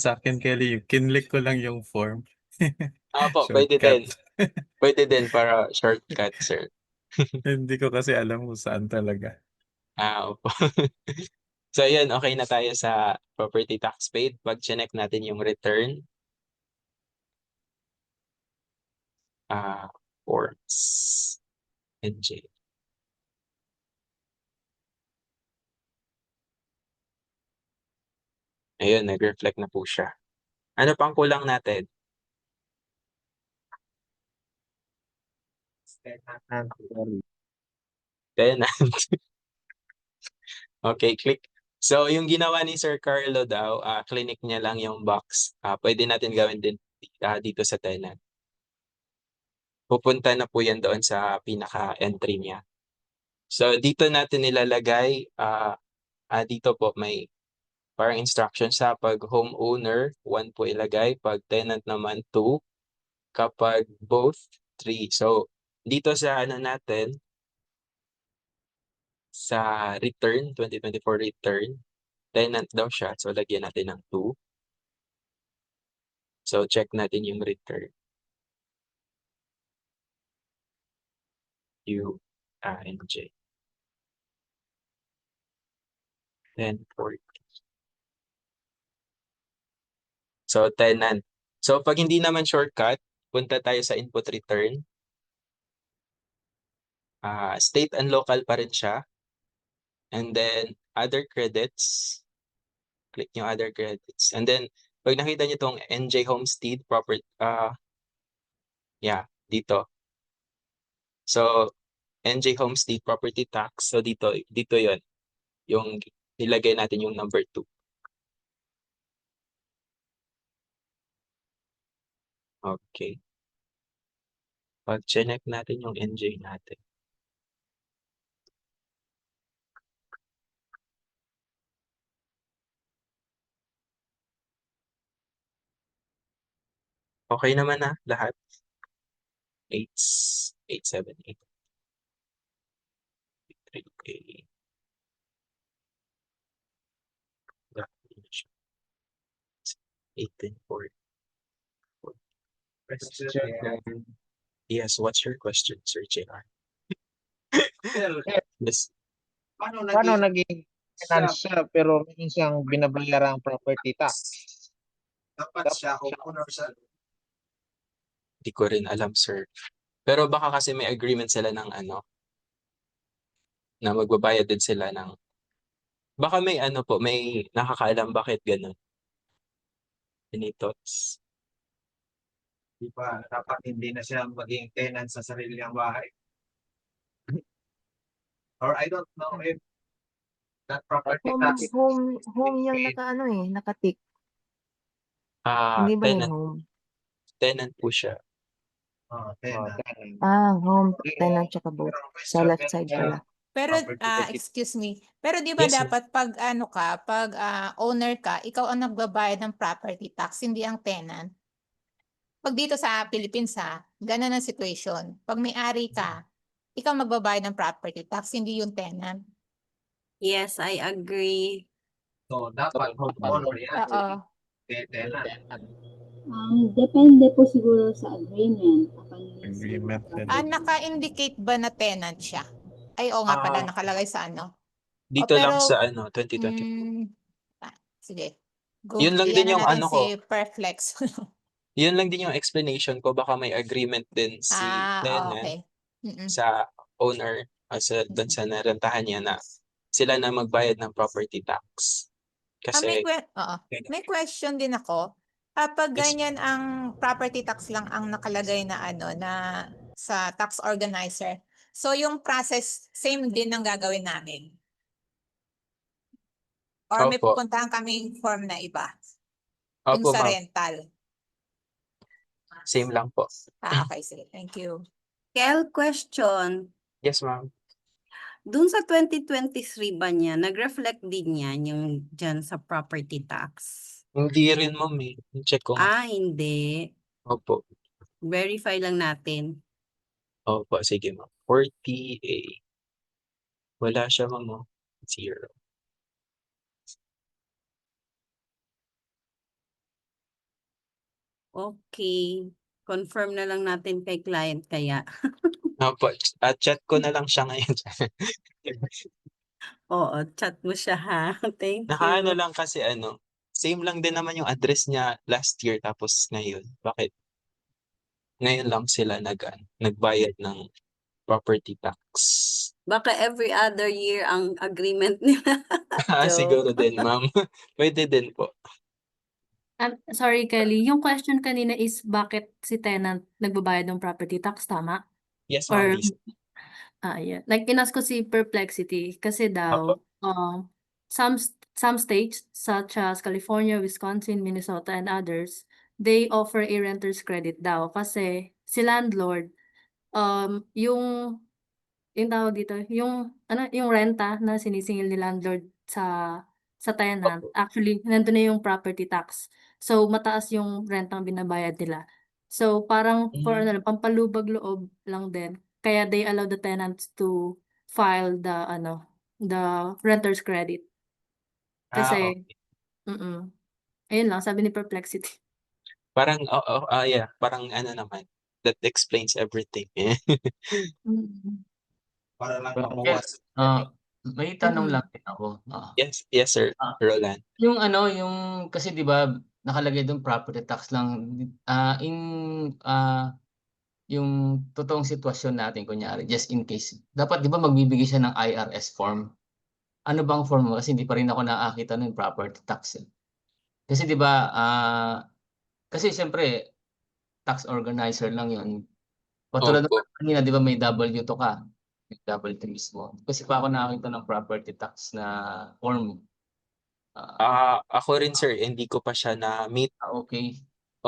Sa akin, Kelly, kinlik ko lang yung form. Po, pwede din. Shortcut. Pwede din para shortcut, sir. Hindi ko kasi alam kung saan talaga. Opo. So, yun, okay na tayo sa property tax paid. Pag chinek natin yung return. Forms. NJ. Ayun, nag-reflect na po siya. Ano pang kulang natin? Tenant. Okay, click. So, yung ginawa ni Sir Carlo daw, clinic niya lang yung box. Pwede natin gawin din dito sa tenant. Pupunta na po yan doon sa pinaka-entry niya. So, dito natin nilalagay, dito po may parang instruction sa pag homeowner, 1 po ilagay. Pag tenant naman, 2. Kapag both, 3. So, dito sa ano natin, sa return, 2024 return, tenant daw siya. So, lagyan natin ng 2. So, check natin yung return. U, and J. Then 40. So, tenant. So, pag hindi naman shortcut, punta tayo sa input return. State and local pa rin siya. And then, other credits. Click nyo other credits. And then, pag nakita nyo tong NJ Homestead property, dito. So, NJ Homestead Property Tax. So, dito yon yung nilagay natin yung number 2. Okay. Pag-check natin yung NJ natin. Okay naman na lahat. 878. 3K. 18.4. Yes, what's your question, Sir JR? Yes. Paano naging tenant siya pero meron siyang binabayarang property tax? Dapat siya homeowner sa Di ko rin alam, sir. Pero baka kasi may agreement sila ng na magbabayad din sila ng, baka may may nakakaalam bakit ganun. Any thoughts? Di ba dapat hindi na siya maging tenant sa sarili niyang bahay? Or I don't know if that property tax Home yung nakatik. Hindi ba yun Tenant. home? Tenant po siya. tenant. Home, tenant, tsaka both. Sa left side pala. Pero Property excuse me. Pero 'di ba Yes, ma'am. dapat pag owner ka, ikaw ang nagbabayad ng property tax, hindi ang tenant. Pag dito sa Philippines ganun ang situation. Pag may-ari ka, ikaw magbabayad ng property tax, hindi yung tenant. Yes, I agree. So, dapat homeowner yan. Oo. Tenant. Depende po siguro sa agreement. Agreement din. Naka-indicate ba na tenant siya? Ay, oo nga pala, nakalagay sa Dito lang pero, sa 2020. Sige. Go. Yun lang din Iyan yung na natin ko. si Perflex. Yun lang din yung explanation ko. Baka may agreement din si tenant Okay. Mm-mm. sa owner doon sa narentahan niya na sila na magbayad ng property tax. Kasi May question din ako. Pag Yes. ganyan ang property tax lang ang nakalagay na na sa tax organizer. So yung process same din ang gagawin namin. Or may Opo. pupuntahan kaming form na iba. Yung Opo, sa ma'am. rental. Same lang po. Okay, sige. Thank you. Kel, question. Yes, ma'am. Dun sa 2023 ba niya, nag-reflect din yan yung dyan sa property tax? Hindi rin, ma'am. Check ko. Hindi. Opo. Verify lang natin. Opo, sige, ma'am. 40A. Wala siya, ma'am. 0. Okay. Confirm na lang natin kay client kaya. Opo. Chat ko na lang siya ngayon. Oo, chat mo siya ha. Thank Nakaano you. lang kasi same lang din naman yung address niya last year tapos ngayon. Bakit? Ngayon lang sila nagbayad ng property tax. Baka every other year ang agreement nila. Siguro din, ma'am. Pwede din po. Sorry, Kelly. Yung question kanina is bakit si tenant nagbabayad ng property tax, tama? Yes, ma'am. Or, Yes. yeah. Like, inas ko si Perplexity kasi daw, some states such as California, Wisconsin, Minnesota, and others, they offer a renter's credit daw kasi si landlord, yung tawag dito, yung renta na sinisingil ni landlord sa tenant, actually, nandun na yung property tax. So, mataas yung rentang binabayad nila. So, parang for pampalubag loob lang din. Kaya they allow the tenants to file the renter's credit. Kasi, ayun lang, sabi ni Perplexity. Parang, yeah. Parang naman. That explains everything. Para lang Yes. May tanong lang din ako. Yes, sir. Roland. Yung kasi 'di ba nakalagay doon property tax lang in yung totoong sitwasyon natin kunyari just in case, dapat 'di ba magbibigay siya ng IRS form? Ano bang form mo? Kasi hindi pa rin ako nakakita nun property tax, eh. Kasi 'di ba, kasi siyempre tax organizer lang yun. Katulad Opo. ng kanina 'di ba may W2 ka, may W2 mismo. Kasi pa ako nakakita ng property tax na form. Ako rin sir, hindi ko pa siya na-meet. Okey.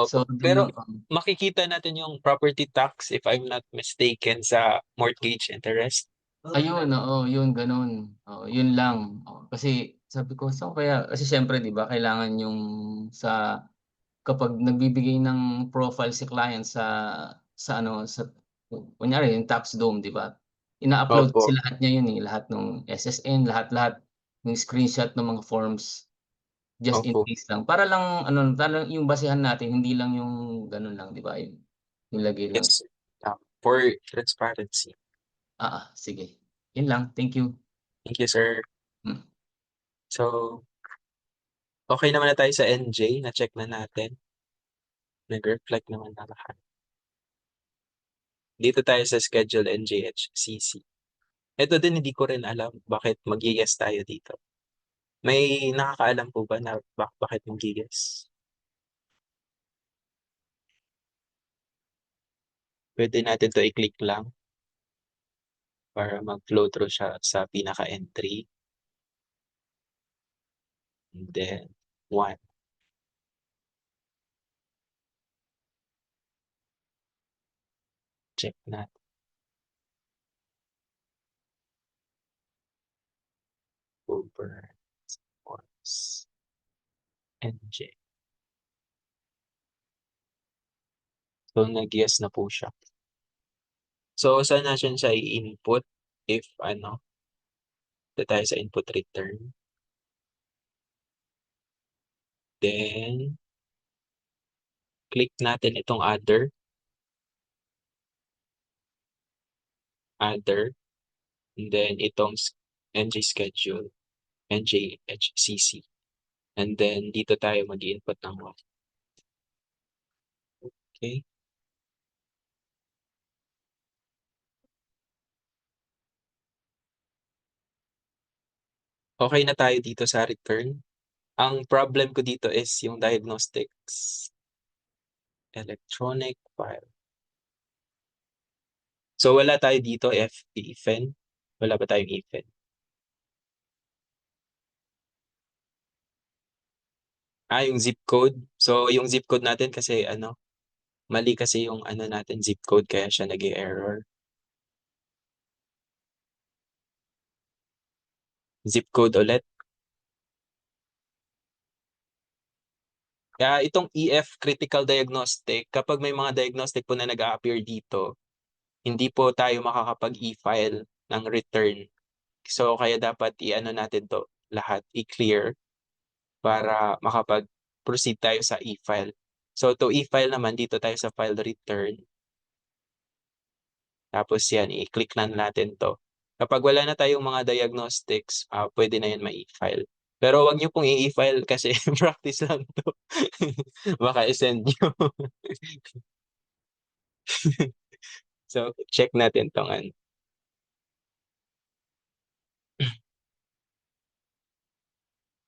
So Opo. dun Pero yung makikita natin yung property tax if I'm not mistaken sa mortgage interest. ayun, oo, yun gano'n. Oo, yun lang. Oo, kasi sabi ko saan kaya kasi siyempre 'di ba kailangan yung sa kapag nagbibigay ng profile si client sa ano, sa kunyari yung tax dome 'di ba? Ina-upload kasi Opo. lahat niya yun, eh, lahat nung SSN, lahat-lahat, yung screenshot ng mga forms, just in Opo. case lang. Para lang ano, para lang yung basehan natin hindi lang yung gano'n lang 'di ba, yung nilagay lang. Yes, for transparency. Sige. Yun lang, thank you. Thank you sir. Hmm. So, okey naman na tayo sa NJ, na-check na natin. Nag-reflect naman na lahat. Dito tayo sa schedule NJHCC. Ito din hindi ko rin alam bakit mag-ye-yes tayo dito. May nakakaalam po ba na bakit mag-ye-yes? Puwede natin 'to i-click lang para mag-flow through siya sa pinaka-entry. And then 1. Check natin. Over forms. NJ. So, nag-yes na po siya. So, saan natin siya i-input if ano, dito tayo sa input return. Then, click natin itong other. Other. And then itong NJ schedule, NJHCC. And then dito tayo mag-i-input ng 1. Okay. Okay na tayo dito sa return. Ang problem ko dito is yung diagnostics. Electronic file. So wala tayo dito IFN. Wala ba tayong IFN? Yung zip code. So yung zip code natin kasi ano, mali kasi yung ano natin zip code kaya siya nag-e-error. Zip code ulit. Kaya itong EF critical diagnostic, kapag may mga diagnostic po na nag-a-appear dito, hindi po tayo makakapag-e-file ng return. So kaya dapat i-ano natin 'to lahat, i-clear para makapag-proceed tayo sa e-file. So to e-file naman dito tayo sa file return. Tapos yan, i-click na natin 'to. Kapag wala na tayong mga diagnostics, pwede na yan ma-e-file. Pero wag niyo pong i-e-file kasi practice lang 'to. Baka i-send niyo. So check natin 'tong ano.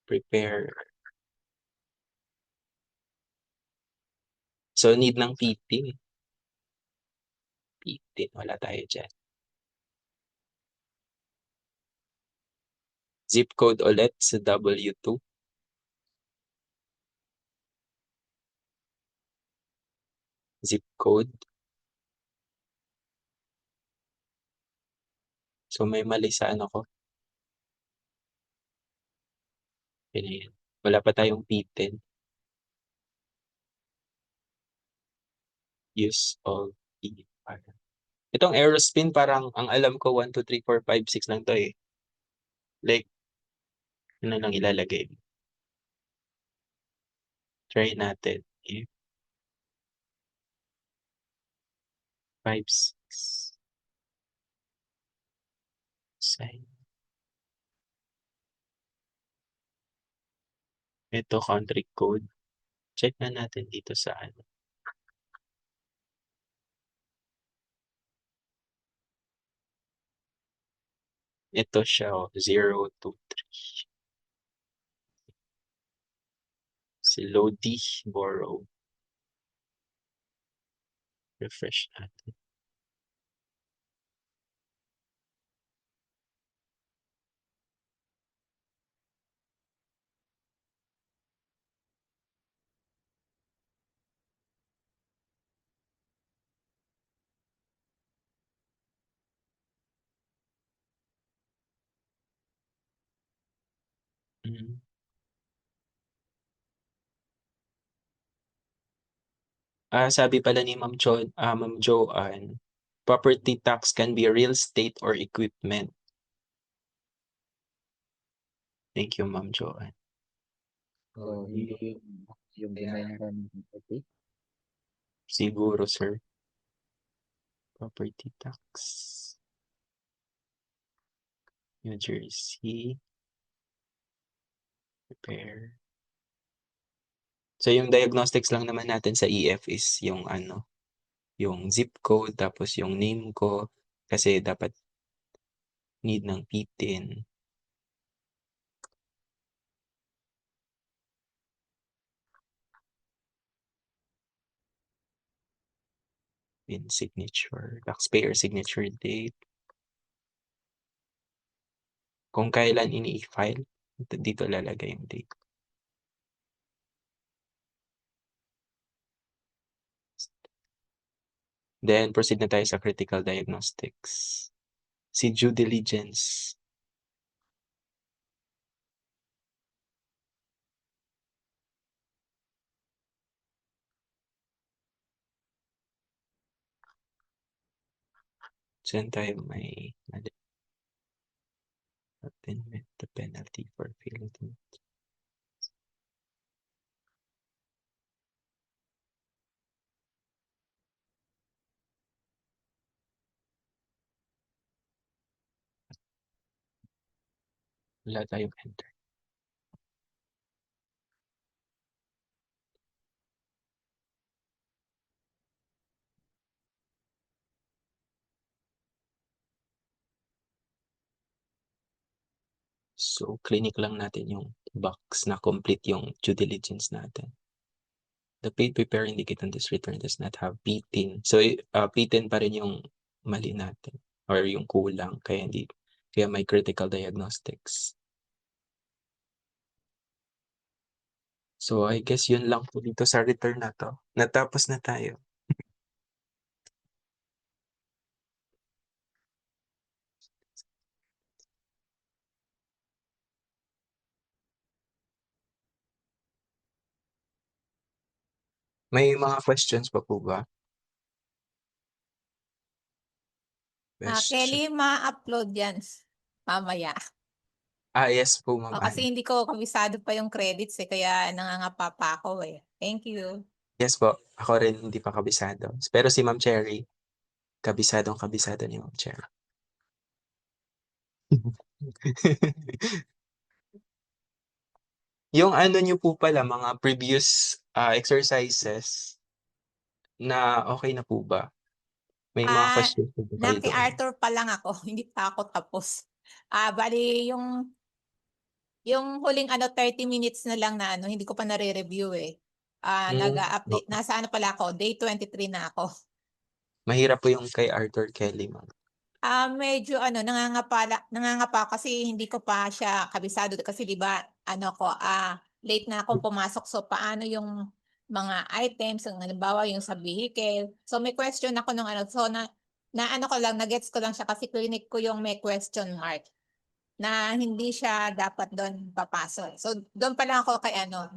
Prepare. So need ng PT. PT, wala tayo diyan. Zip code ulit sa W2. Zip code. So may mali sa ano ko. Yan. Wala pa tayong P10. Use of EFR. Itong Aerospin parang ang alam ko 1, 2, 3, 4, 5, 6 lang to eh. Like, ano lang ilalagay. Try natin. If 5, 6. Sign. Ito country code. Check na natin dito sa ano. Ito siya, 0 to 3. Si Lodi Borrow. Refresh natin. Mm. Sabi pala ni Ma'am Joanne, property tax can be real estate or equipment. Thank you, Ma'am Joanne. So, yung binayaran ng property. Siguro, sir. Property tax. New Jersey. Prepare. So, yung diagnostics lang naman natin sa EF is yung yung zip code, tapos yung name ko, kasi dapat need ng PTIN. PIN signature, taxpayer signature date. Kung kailan ini-file, dito lalagay yung date. Then, proceed na tayo sa critical diagnostics. Si due diligence. Saan tayo may attainment the penalty for failing to wala tayong enter. So, clinic lang natin yung box na complete yung due diligence natin. The paid preparer indicate on this return does not have PTIN. So, PTIN pa rin yung mali natin or yung kulang. Kaya may critical diagnostics. So, I guess yun lang po dito sa return na to. Natapos na tayo. May mga questions pa po ba? Kelly, ma-upload yan mamaya. Yes po, Ma'am Kasi Anne. hindi ko kabisado pa yung credits kaya nangangapa pa ako Thank you. Yes po, ako rin hindi pa kabisado. Pero si Ma'am Cherry, kabisado ni Ma'am Cherry. Yung niyo po pala, mga previous exercises na okay na po ba? May mga questions po ba kayo Kay doon? Arthur pa lang ako, hindi pa ako tapos. Bali yung huling 30 minutes na lang na hindi ko pa nare-review Nag-update, Okay. nasa pala ako, day 23 na ako. Mahirap po yung kay Arthur Kelly, Ma'am. Medyo nangangapa kasi hindi ko pa siya kabisado kasi 'di ba late na akong pumasok so paano yung mga items yung halimbawa yung sa vehicle. So may question ako nung so na ko lang na-gets ko lang siya kasi clinic ko yung may question mark na hindi siya dapat doon papasok. So doon pa lang ako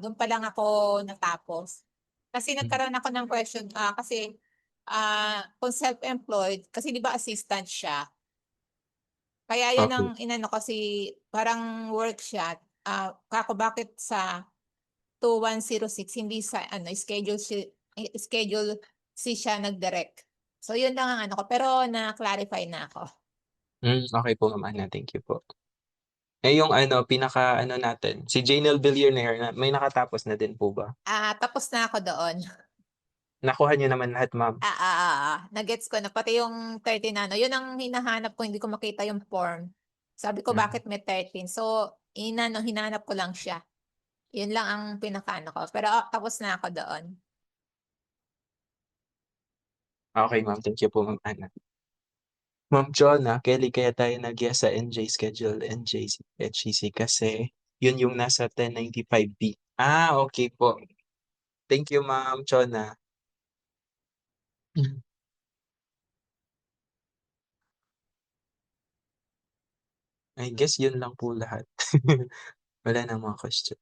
doon pa lang ako natapos. Kasi nagkaroon ako ng question kasi kung self-employed, kasi di ba assistant siya. Kaya yan ang inano kasi parang work siya. Kako bakit sa 2106 hindi sa schedule si siya nag-direct. So yun lang ang ko pero na-clarify na ako. Okay po, Ma'am Anna. Thank you po. Yung pinaka natin, si Janelle Billionaire, may nakatapos na din po ba? Tapos na ako doon. Nakuha niyo naman lahat, Ma'am? Na-gets ko na pati yung 30 na yun ang hinahanap ko, hindi ko makita yung form. Sabi ko, bakit may 13? So, hinanap ko lang siya. Yun lang ang pinakaano ko. Pero tapos na ako doon. Okay, ma'am. Thank you po, Ma'am Ana. Ma'am Jonah, Kelly, kaya tayo sa NJ schedule, HCC kasi yun yung nasa 1095B. Okay po. Thank you, Ma'am Jonah. I guess yun lang po lahat. Wala na mga question.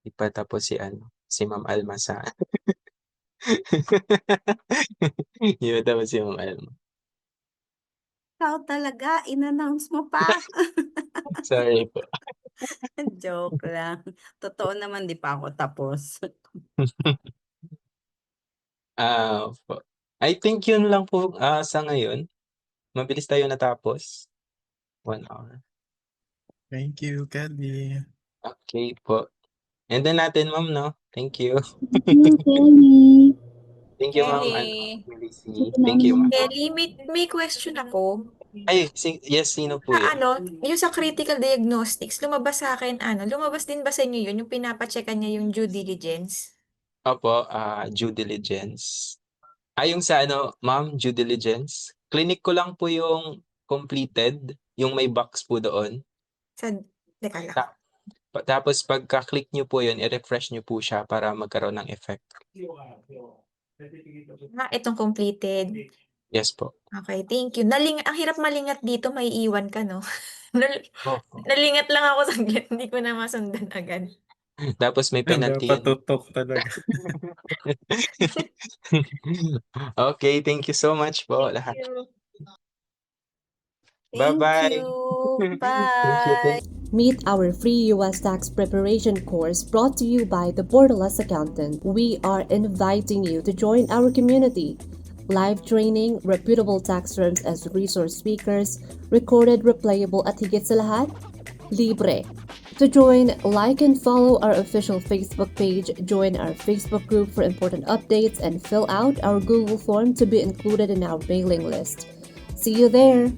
Di pa tapos si Ma'am Alma sa Di pa tapos si Ma'am Alma. Ikaw talaga, in-announce mo pa. Sorry po. Joke lang. Totoo naman, di pa ako tapos. Po. I think yun lang po sa ngayon. Mabilis tayo natapos. 1 hour. Thank you, Kelly. Okay po. And then natin, ma'am, no? Thank you. Thank you, Kelly. Thank you, ma'am. Kelly. Thank you, ma'am. Kelly, may question ako. Ay, yes, sino po yun? Yung sa critical diagnostics, lumabas sa akin, lumabas din ba sa inyo yun, yung pinapacheckan niya yung due diligence? Opo, due diligence. Yung sa ma'am, due diligence. Clinic ko lang po yung completed, yung may box po doon. Teka lang. Tapos pagka-click nyo po yun, i-refresh nyo po siya para magkaroon ng effect. Itong completed. Yes po. Okay, thank you. Ang hirap malingat dito, may iwan ka, no? Opo. Nalingat lang ako saglit, hindi ko na masundan agad. Tapos may penalty yan. Patutok talaga. Okay, thank you so much po lahat. Thank Bye-bye. you. Bye. Meet our free US tax preparation course brought to you by the Borderless Accountant. We are inviting you to join our community. Live training, reputable tax firms as resource speakers, recorded, replayable at higit sa lahat, libre. To join, like and follow our official Facebook page, join our Facebook group for important updates, and fill out our Google form to be included in our mailing list. See you there!